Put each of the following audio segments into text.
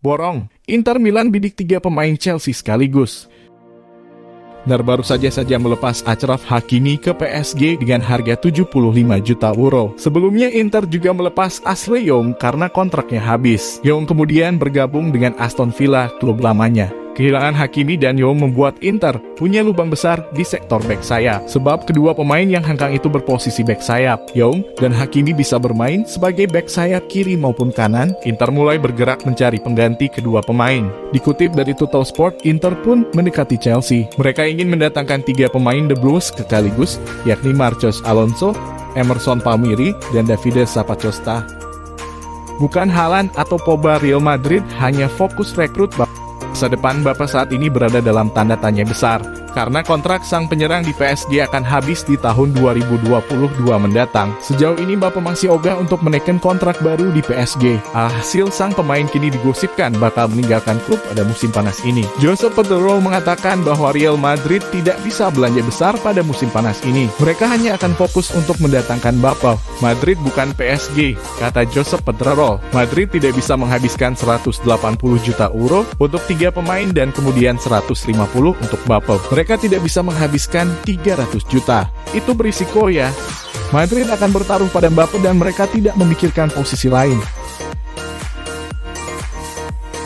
Borong, Inter Milan bidik 3 pemain Chelsea sekaligus. Baru saja melepas Achraf Hakimi ke PSG dengan harga 75 juta euro. Sebelumnya Inter juga melepas Ashley Young karena kontraknya habis. Young kemudian bergabung dengan Aston Villa, klub lamanya. Kehilangan Hakimi dan Young membuat Inter punya lubang besar di sektor bek sayap. Sebab kedua pemain yang hengkang itu berposisi bek sayap. Young dan Hakimi bisa bermain sebagai bek sayap kiri maupun kanan. Inter mulai bergerak mencari pengganti kedua pemain. Dikutip dari Total Sport, Inter pun mendekati Chelsea. Mereka ingin mendatangkan 3 pemain The Blues sekaligus, yakni Marcos Alonso, Emerson Palmieri, dan Davide Zappacosta. Bukan Haaland atau Pogba, Real Madrid hanya fokus rekrut masa depan Bapak saat ini berada dalam tanda tanya besar, karena kontrak sang penyerang di PSG akan habis di tahun 2022 mendatang. Sejauh ini Bapak masih ogah untuk menaikkan kontrak baru di PSG. Hasil sang pemain kini digosipkan bakal meninggalkan klub pada musim panas ini. Josep Pedro mengatakan bahwa Real Madrid tidak bisa belanja besar pada musim panas ini. Mereka hanya akan fokus untuk mendatangkan Bapak. Madrid bukan PSG, kata Josep Pedro. Madrid tidak bisa menghabiskan 180 juta euro untuk 3 pemain dan kemudian 150 untuk Bapak. Mereka tidak bisa menghabiskan 300 juta. Itu berisiko ya. Madrid akan bertaruh pada Mbappe dan mereka tidak memikirkan posisi lain.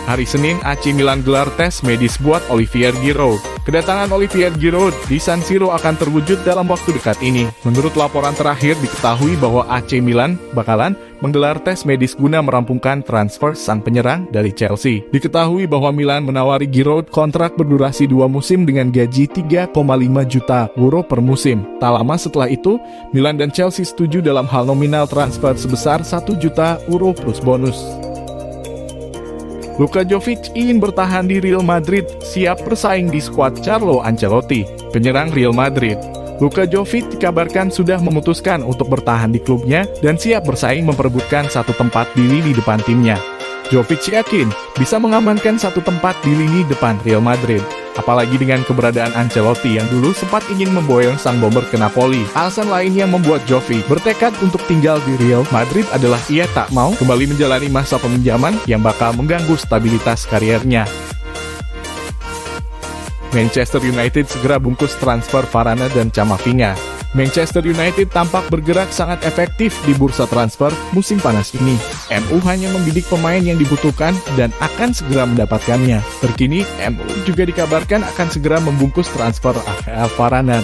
Hari Senin, AC Milan gelar tes medis buat Olivier Giroud. Kedatangan Olivier Giroud di San Siro akan terwujud dalam waktu dekat ini. Menurut laporan terakhir diketahui bahwa AC Milan bakalan menggelar tes medis guna merampungkan transfer sang penyerang dari Chelsea. Diketahui bahwa Milan menawari Giroud kontrak berdurasi 2 musim dengan gaji 3,5 juta euro per musim. Tak lama setelah itu, Milan dan Chelsea setuju dalam hal nominal transfer sebesar 1 juta euro plus bonus. Luka Jovic ingin bertahan di Real Madrid, siap bersaing di skuad Carlo Ancelotti. Penyerang Real Madrid, Luka Jovic dikabarkan sudah memutuskan untuk bertahan di klubnya dan siap bersaing memperebutkan satu tempat di lini depan timnya. Jovic yakin bisa mengamankan satu tempat di lini depan Real Madrid. Apalagi dengan keberadaan Ancelotti yang dulu sempat ingin memboyong sang bomber ke Napoli. Alasan lain yang membuat Jovic bertekad untuk tinggal di Real Madrid adalah ia tak mau kembali menjalani masa peminjaman yang bakal mengganggu stabilitas kariernya. Manchester United segera bungkus transfer Varane dan Camavinga. Manchester United tampak bergerak sangat efektif di bursa transfer musim panas ini. MU hanya membidik pemain yang dibutuhkan dan akan segera mendapatkannya. Terkini, MU juga dikabarkan akan segera membungkus transfer Rafael Varane.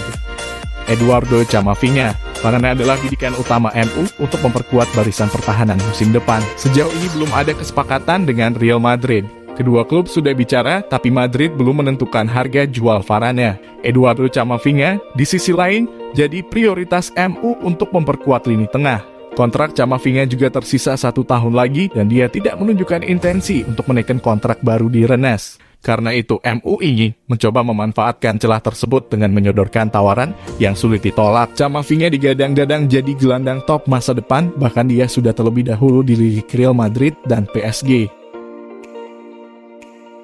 Eduardo Camavinga. Varane adalah bidikan utama MU untuk memperkuat barisan pertahanan musim depan. Sejauh ini belum ada kesepakatan dengan Real Madrid. Kedua klub sudah bicara, tapi Madrid belum menentukan harga jual Varane. Eduardo Camavinga, di sisi lain, jadi prioritas MU untuk memperkuat lini tengah. Kontrak Camavinga juga tersisa 1 tahun lagi dan dia tidak menunjukkan intensi untuk menaikkan kontrak baru di Rennes. Karena itu MU ingin mencoba memanfaatkan celah tersebut dengan menyodorkan tawaran yang sulit ditolak. Camavinga digadang-gadang jadi gelandang top masa depan, bahkan dia sudah terlebih dahulu dilirik Real Madrid dan PSG.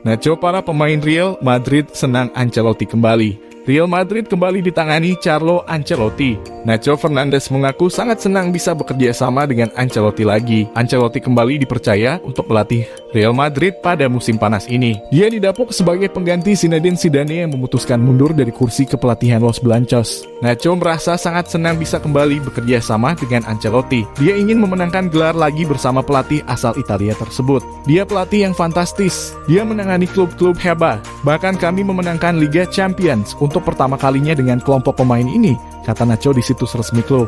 Nacho, para pemain Real Madrid senang Ancelotti kembali. Real Madrid kembali ditangani Carlo Ancelotti. Nacho Fernandes mengaku sangat senang bisa bekerja sama dengan Ancelotti lagi. Ancelotti kembali dipercaya untuk melatih Real Madrid pada musim panas ini. Dia didapuk sebagai pengganti Zinedine Zidane yang memutuskan mundur dari kursi kepelatihan Los Blancos. Nacho merasa sangat senang bisa kembali bekerja sama dengan Ancelotti. Dia ingin memenangkan gelar lagi bersama pelatih asal Italia tersebut. Dia pelatih yang fantastis. Dia menangani klub-klub hebat. Bahkan kami memenangkan Liga Champions untuk pertama kalinya dengan kelompok pemain ini, kata Nacho di situs resmi klub.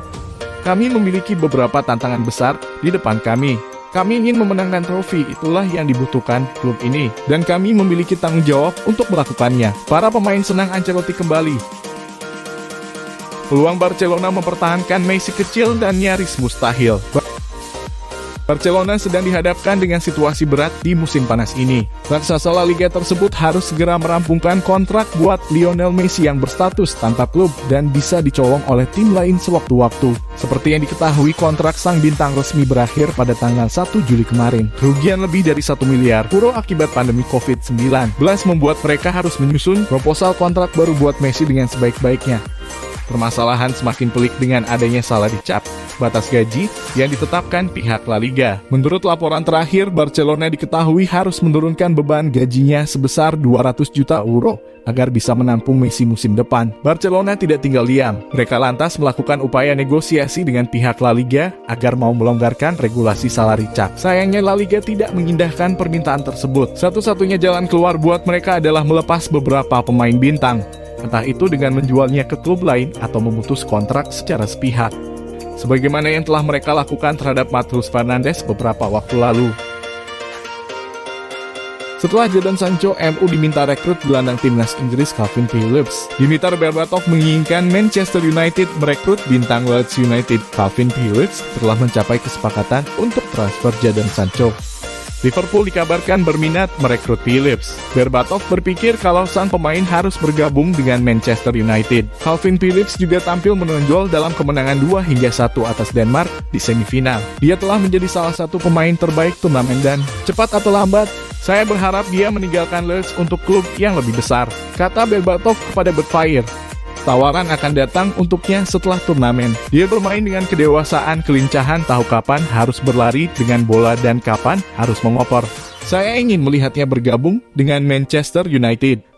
Kami memiliki beberapa tantangan besar di depan kami. Kami ingin memenangkan trofi, itulah yang dibutuhkan klub ini. Dan kami memiliki tanggung jawab untuk melakukannya. Para pemain senang Ancelotti kembali. Peluang Barcelona mempertahankan Messi kecil dan nyaris mustahil. Barcelona sedang dihadapkan dengan situasi berat di musim panas ini. Raksasa La Liga tersebut harus segera merampungkan kontrak buat Lionel Messi yang berstatus tanpa klub dan bisa dicolong oleh tim lain sewaktu-waktu. Seperti yang diketahui, kontrak sang bintang resmi berakhir pada tanggal 1 Juli kemarin. Kerugian lebih dari 1 miliar euro akibat pandemi COVID-19 membuat mereka harus menyusun proposal kontrak baru buat Messi dengan sebaik-baiknya. Permasalahan semakin pelik dengan adanya salary cap, batas gaji yang ditetapkan pihak La Liga. Menurut laporan terakhir, Barcelona diketahui harus menurunkan beban gajinya sebesar 200 juta euro agar bisa menampung Messi musim depan. Barcelona tidak tinggal diam. Mereka lantas melakukan upaya negosiasi dengan pihak La Liga agar mau melonggarkan regulasi salary cap. Sayangnya La Liga tidak mengindahkan permintaan tersebut. Satu-satunya jalan keluar buat mereka adalah melepas beberapa pemain bintang. Entah itu dengan menjualnya ke klub lain atau memutus kontrak secara sepihak. Sebagaimana yang telah mereka lakukan terhadap Matheus Fernandes beberapa waktu lalu. Setelah Jadon Sancho, MU diminta rekrut gelandang timnas Inggris Calvin Phillips. Dimitar Berbatov menginginkan Manchester United merekrut bintang Leeds United Calvin Phillips setelah mencapai kesepakatan untuk transfer Jadon Sancho. Liverpool dikabarkan berminat merekrut Phillips. Berbatov berpikir kalau sang pemain harus bergabung dengan Manchester United. Calvin Phillips juga tampil menonjol dalam kemenangan 2-1 atas Denmark di semifinal. Dia telah menjadi salah satu pemain terbaik turnamen dan, cepat atau lambat, saya berharap dia meninggalkan Leeds untuk klub yang lebih besar, kata Berbatov kepada Betfire. Tawaran akan datang untuknya setelah turnamen. Dia bermain dengan kedewasaan, kelincahan, tahu kapan harus berlari dengan bola dan kapan harus mengoper. Saya ingin melihatnya bergabung dengan Manchester United.